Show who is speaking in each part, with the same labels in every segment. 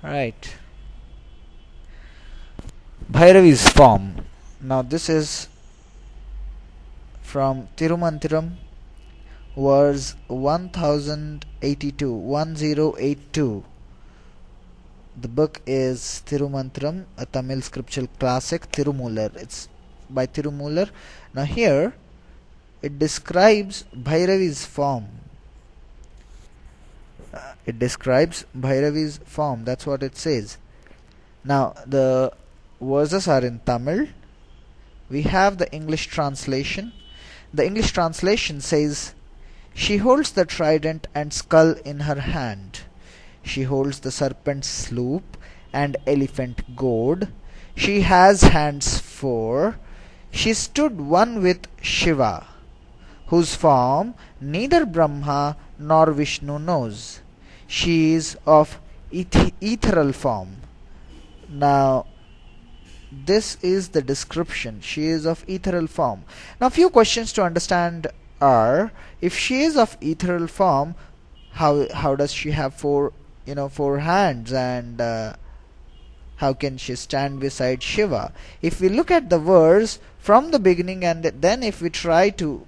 Speaker 1: Right. Bhairavi's form. Now this is from Tirumantiram, verse 1082. The book is Tirumantiram, a Tamil scriptural classic, Tirumoolar. It's by Tirumoolar. Now here it describes Bhairavi's form. That's what it says. Now the verses are in Tamil. We have the English translation. The English translation says, "She holds the trident and skull in her hand. She holds the serpent's sloop and elephant goad. She has hands four. She stood one with Shiva, whose form neither Brahma nor Vishnu knows. She is of ethereal form." Now, this is the description. She is of ethereal form. Now, few questions to understand are: if she is of ethereal form, how does she have four hands, and how can she stand beside Shiva? If we look at the verse from the beginning and then if we try to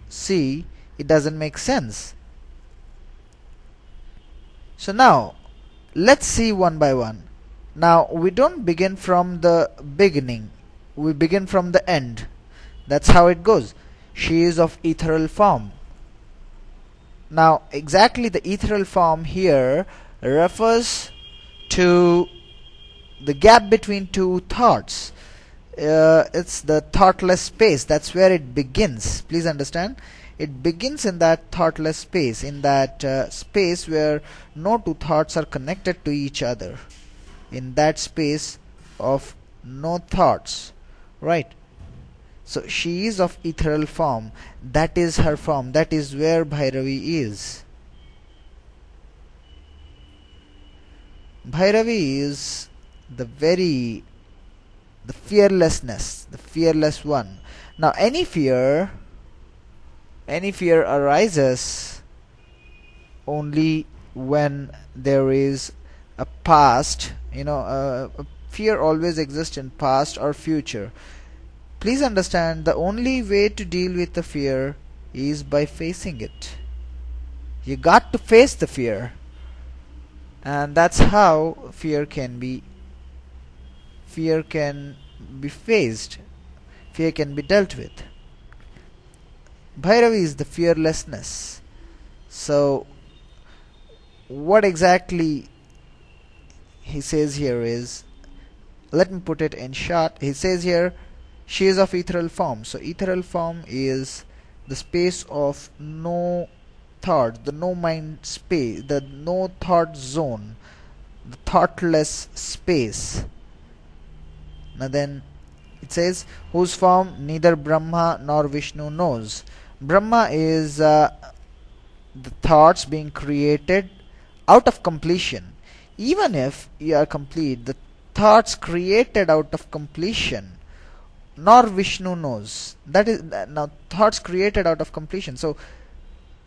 Speaker 1: see, it doesn't make sense. So now let's see one by one. Now we don't begin from the beginning, we begin from the end. That's how it goes. She is of ethereal form. Now exactly the ethereal form here refers to the gap between two thoughts. It's the thoughtless space. That's where it begins. Please understand, it begins in that thoughtless space, in that space where no two thoughts are connected to each other, in that space of no thoughts, right? So she is of ethereal form. That is her form. That is where Bhairavi is. Bhairavi is the fearlessness, the fearless one. Now any fear arises only when there is a past. Fear always exists in past or future. Please understand, the only way to deal with the fear is by facing it. You got to face the fear, and that's how fear can be faced, fear can be dealt with. Bhairavi is the fearlessness. So what exactly he says here is, let me put it in short. He says here, she is of ethereal form. So ethereal form is the space of no thought, the no mind space, the no thought zone, the thoughtless space. Now then it says, whose form neither Brahma nor Vishnu knows. Brahma is the thoughts being created out of completion. Even if you are complete, the thoughts created out of completion, nor Vishnu knows. That is, now thoughts created out of completion, so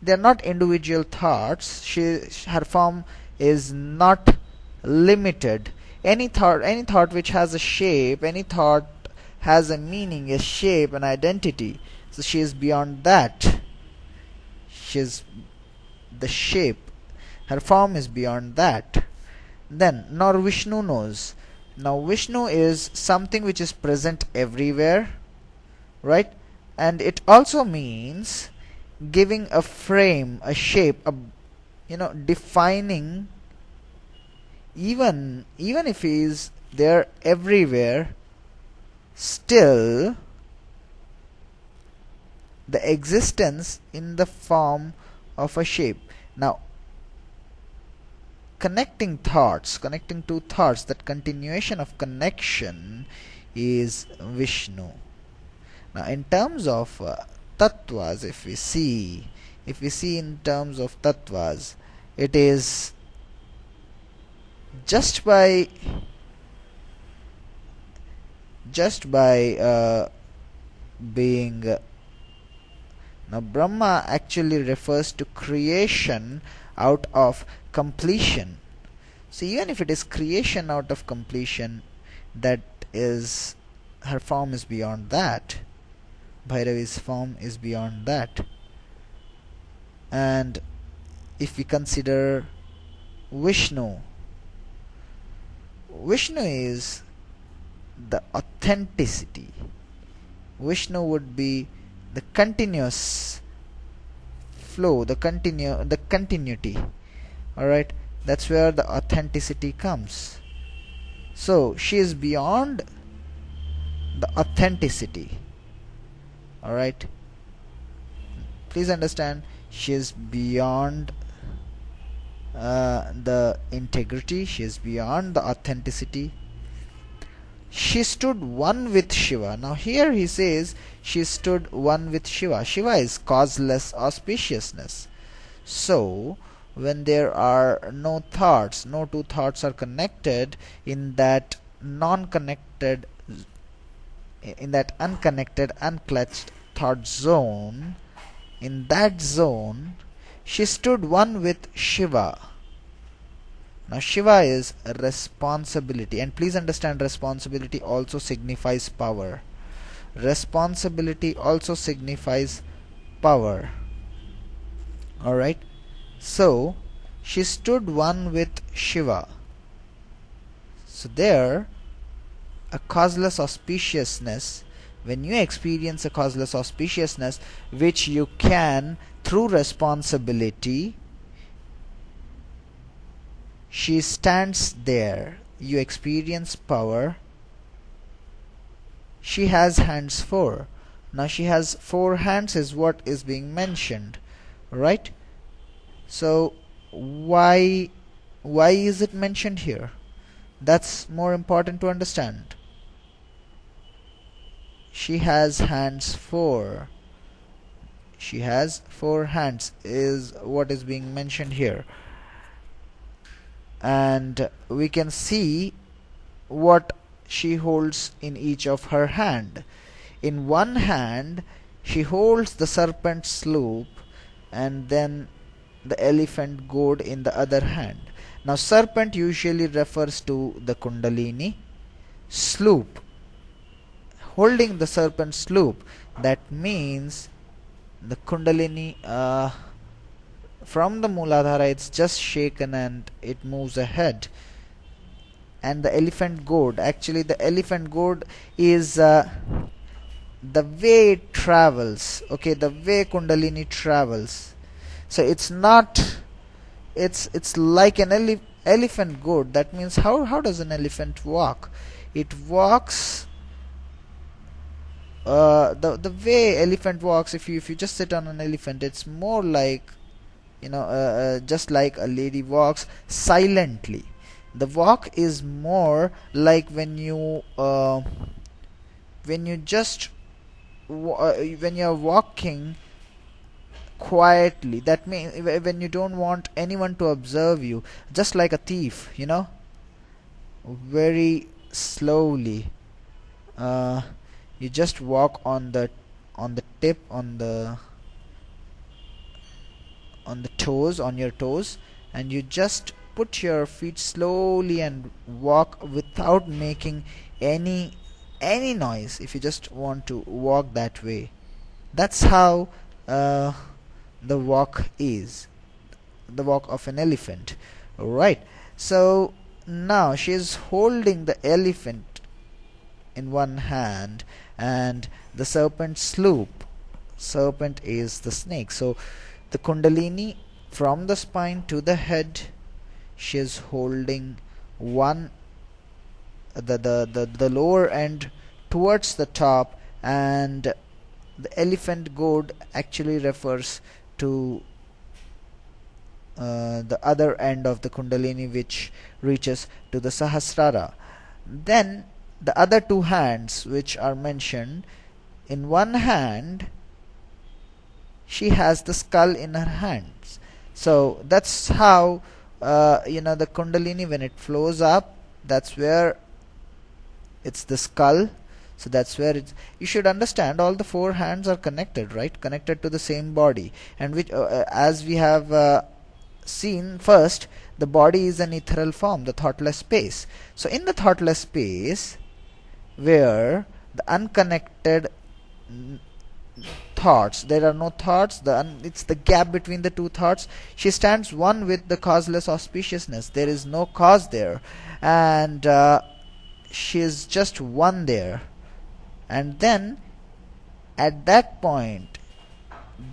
Speaker 1: they are not individual thoughts. Her form is not limited. Any thought which has a shape, any thought has a meaning, a shape, an identity. So she is beyond that. She is the shape. Her form is beyond that. Then, nor Vishnu knows. Now Vishnu is something which is present everywhere, right? And it also means giving a frame, a shape, defining. Even if he is there everywhere, still the existence in the form of a shape. Now connecting two thoughts, that continuation of connection is Vishnu. Now in terms of tattvas, if we see in terms of tattvas, it is just by being now Brahma actually refers to creation out of completion. So even if it is creation out of completion, that is, her form is beyond that. Bhairavi's form is beyond that. And if we consider Vishnu, Vishnu is the authenticity. Vishnu would be the continuous flow, the continuity. Alright, that's where the authenticity comes. So she is beyond the authenticity. Alright, please understand, she is beyond the integrity, she is beyond the authenticity. She stood one with Shiva. Now here he says she stood one with Shiva. Shiva is causeless auspiciousness. So when there are no thoughts, no two thoughts are connected in that non-connected, in that unconnected, unclutched thought zone, in that zone she stood one with Shiva. Now Shiva is responsibility, and please understand, responsibility also signifies power. Responsibility also signifies power. Alright, so she stood one with Shiva. So there, a causeless auspiciousness, when you experience a causeless auspiciousness which you can through responsibility, she stands there, you experience power. She has hands 4. Now she has 4 hands is what is being mentioned, right? So why is it mentioned here? That's more important to understand. She has hands 4. She has 4 hands is what is being mentioned here. And we can see what she holds in each of her hand. In one hand she holds the serpent's loop, and then the elephant goad in the other hand. Now serpent usually refers to the kundalini. Sloop, holding the serpent's loop, that means the kundalini from the Mooladhara, it's just shaken and it moves ahead. And the elephant goad, actually the elephant goad is the way it travels, okay, the way kundalini travels. So it's not, it's like an elephant goad. That means how does an elephant walk? It walks the way elephant walks. If you just sit on an elephant, it's more like, just like a lady walks silently. The walk is more like when you just when you're walking quietly. That means when you don't want anyone to observe you, just like a thief, very slowly. You just walk on the tip, on your toes, and you just put your feet slowly and walk without making any noise. If you just want to walk that way, that's how the walk is, the walk of an elephant. Alright, so now she is holding the elephant in one hand and the serpent's loop. Serpent is the snake. So the kundalini from the spine to the head, she is holding one, the lower end towards the top, and the elephant goad actually refers to the other end of the kundalini, which reaches to the sahasrara. Then the other 2 hands which are mentioned, in one hand she has the skull in her hands. So that's how the kundalini, when it flows up, that's where it's the skull. So that's where it's, you should understand, all the 4 hands are connected, right? Connected to the same body, and which as we have seen first, the body is an ethereal form, the thoughtless space. So in the thoughtless space, where the unconnected thoughts, there are no thoughts, it's the gap between the two thoughts, she stands one with the causeless auspiciousness. There is no cause there, and she is just one there. And then at that point,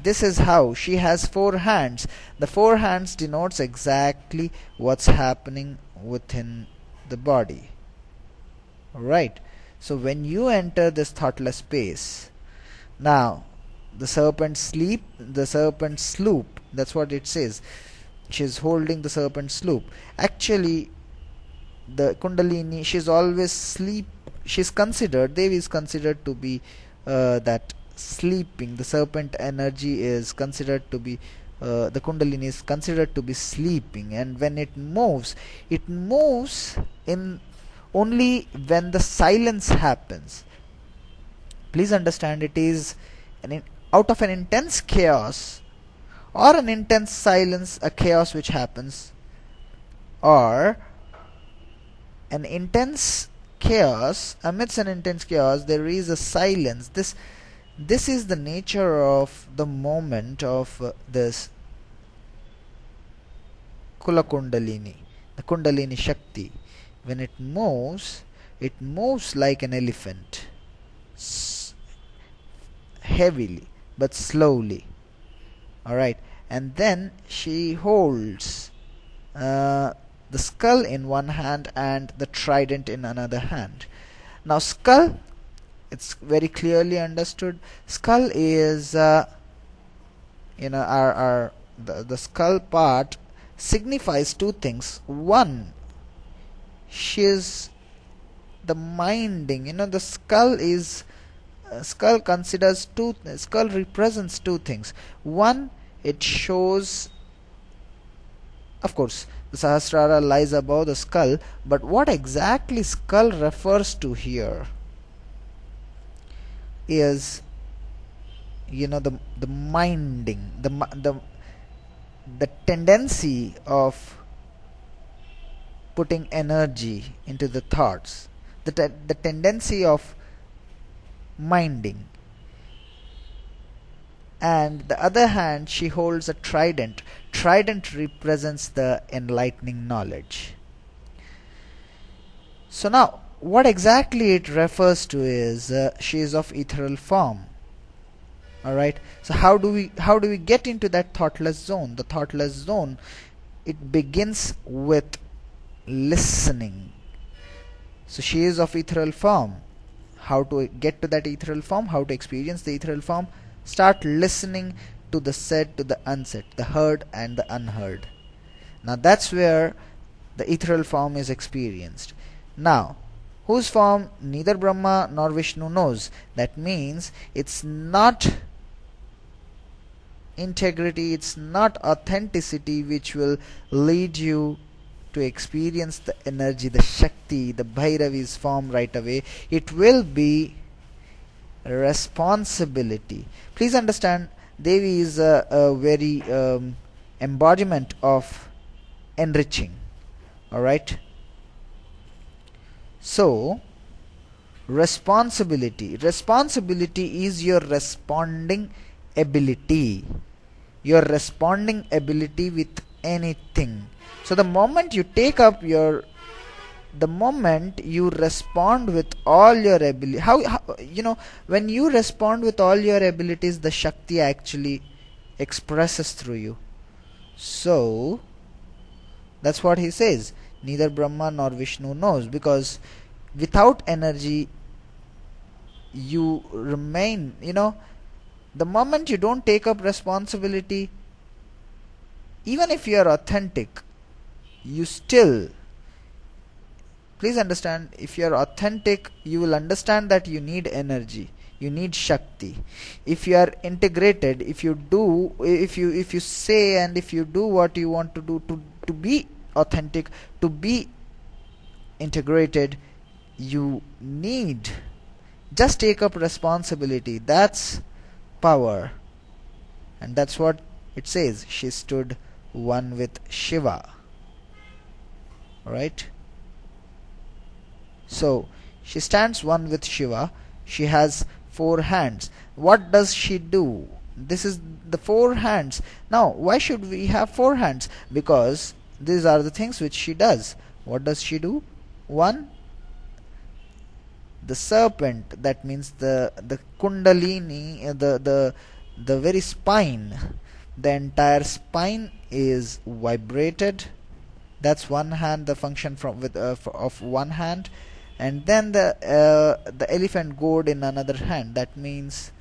Speaker 1: this is how she has four hands. The four hands denotes exactly what's happening within the body. Right. So when you enter this thoughtless space, now the serpent sloop, that's what it says. She's holding the serpent sloop. Actually, the Kundalini, she's always she's considered, Devi is considered to be that sleeping. The serpent energy is considered to be, the Kundalini is considered to be sleeping, and when it moves in only when the silence happens. Please understand, it is out of an intense chaos or an intense silence, a chaos which happens, or an intense chaos. Amidst an intense chaos, there is a silence. This is the nature of the moment of this Kula Kundalini, the Kundalini Shakti. When it moves like an elephant, heavily but slowly. Alright, and then she holds the skull in one hand and the trident in another hand. Now skull, it's very clearly understood. Skull is the skull part signifies two things. One, she is the minding. The skull is skull represents two things. One, it shows, of course, the Sahasrara lies above the skull, but what exactly skull refers to here is the minding, the tendency of putting energy into the thoughts, the tendency of minding. And the other hand, she holds a trident. Trident represents the enlightening knowledge. So now, what exactly it refers to is she is of ethereal form. Alright, so how do we get into that thoughtless zone? The thoughtless zone, it begins with listening. So she is of ethereal form. How to get to that ethereal form? How to experience the ethereal form? Start listening to the said, to the unsaid, the heard and the unheard. Now that's where the ethereal form is experienced. Now, whose form neither Brahma nor Vishnu knows. That means it's not integrity, it's not authenticity which will lead you to experience the energy, the Shakti, the Bhairavi's form right away. It will be responsibility. Please understand, Devi is a very embodiment of enriching. Alright. So, responsibility is your responding ability. Your responding ability with anything. So the moment you take up the moment you respond with all your ability, when you respond with all your abilities, the Shakti actually expresses through you. So that's what he says, neither Brahma nor Vishnu knows, because without energy you remain, the moment you don't take up responsibility, even if you are authentic, you still, please understand, if you are authentic, you will understand that you need energy, you need Shakti. If you are integrated, if you say and if you do what you want to do to be authentic, to be integrated, you need just take up responsibility. That's power. And that's what it says. She stood one with Shiva. Alright, so she stands one with Shiva. She has 4 hands. What does she do? This is the 4 hands. Now why should we have 4 hands? Because these are the things which she does. What does she do? 1, the serpent, that means the kundalini, the very spine, the entire spine is vibrated. That's one hand, the function from with of one hand. And then the elephant gourd in another hand. That means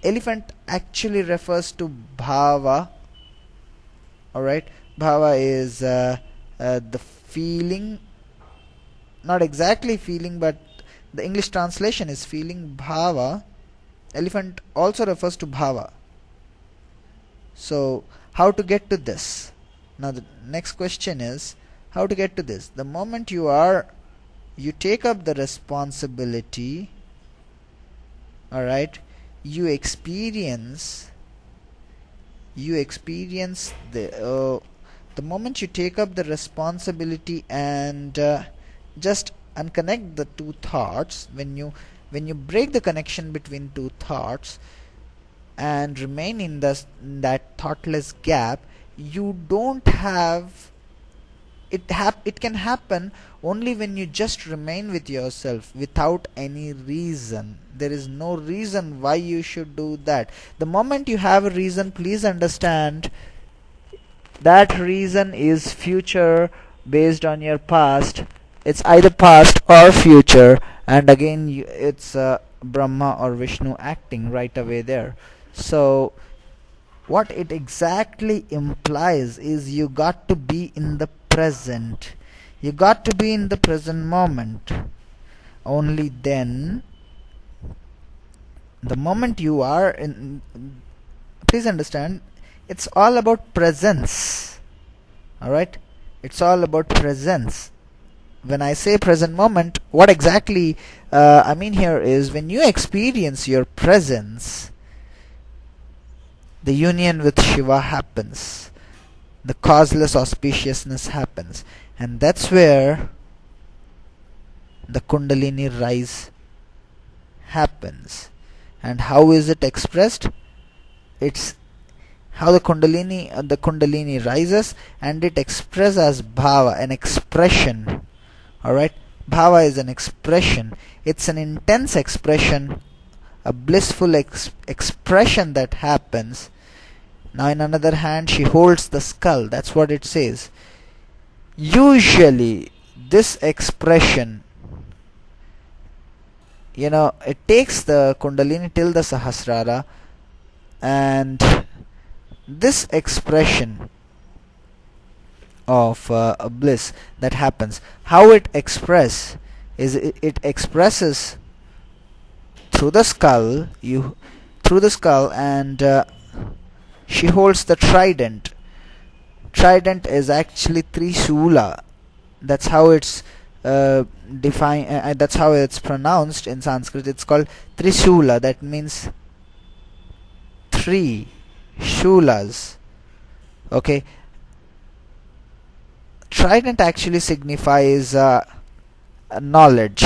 Speaker 1: elephant actually refers to bhava. Alright, bhava is the feeling, not exactly feeling, but the English translation is feeling. Bhava, elephant also refers to bhava. So how to get to this? Now the next question is how to get to this. The moment you take up the responsibility, alright, you experience the moment you take up the responsibility and just unconnect the two thoughts, when you break the connection between two thoughts and remain in that thoughtless gap, you don't have it can happen only when you just remain with yourself without any reason. There is no reason why you should do that. The moment you have a reason, please understand that reason is future based on your past. It's either past or future, and again it's Brahma or Vishnu acting right away there. So what it exactly implies is you got to be in the present. You got to be in the present moment. Only then, the moment you are in, please understand, it's all about presence. Alright, it's all about presence. When I say present moment, what exactly I mean here is when you experience your presence, the union with Shiva happens, the causeless auspiciousness happens, and that's where the Kundalini rise happens. And how is it expressed? It's how the Kundalini rises, and it expresses as bhava, an expression. Alright, bhava is an expression. It's an intense expression, a blissful expression that happens. Now in another hand she holds the skull. That's what it says. Usually this expression, it takes the Kundalini till the Sahasrara, and this expression of bliss that happens, how it expresses is it expresses through the skull, and she holds the trident. Trident is actually Trisula. That's how it's defined. That's how it's pronounced in Sanskrit. It's called Trisula. That means 3 shulas. Okay. Trident actually signifies knowledge,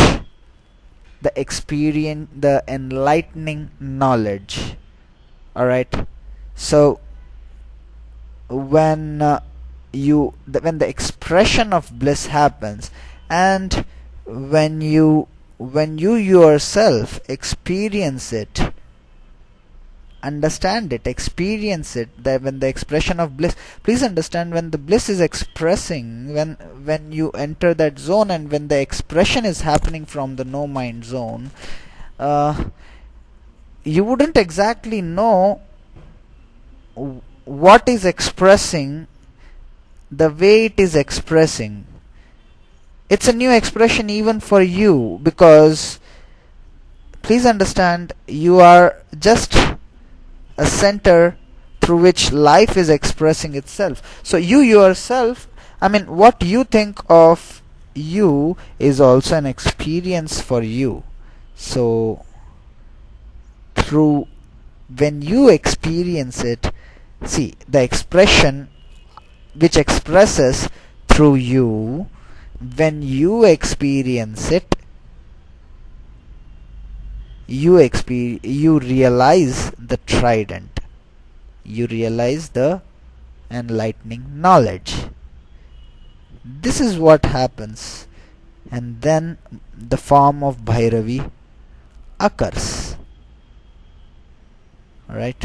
Speaker 1: the experience, the enlightening knowledge. Alright, so when the expression of bliss happens, and when you yourself experience it, understand it, experience it, that when the expression of bliss, please understand, when the bliss is expressing, when you enter that zone, and when the expression is happening from the no mind zone, you wouldn't exactly know what is expressing the way it is expressing. It's a new expression even for you, because please understand, you are just a center through which life is expressing itself. So you yourself, what you think of you is also an experience for you. So when you experience it, see, the expression which expresses through you, when you experience it, you realize the trident, you realize the enlightening knowledge. This is what happens, and then the form of Bhairavi occurs. Alright.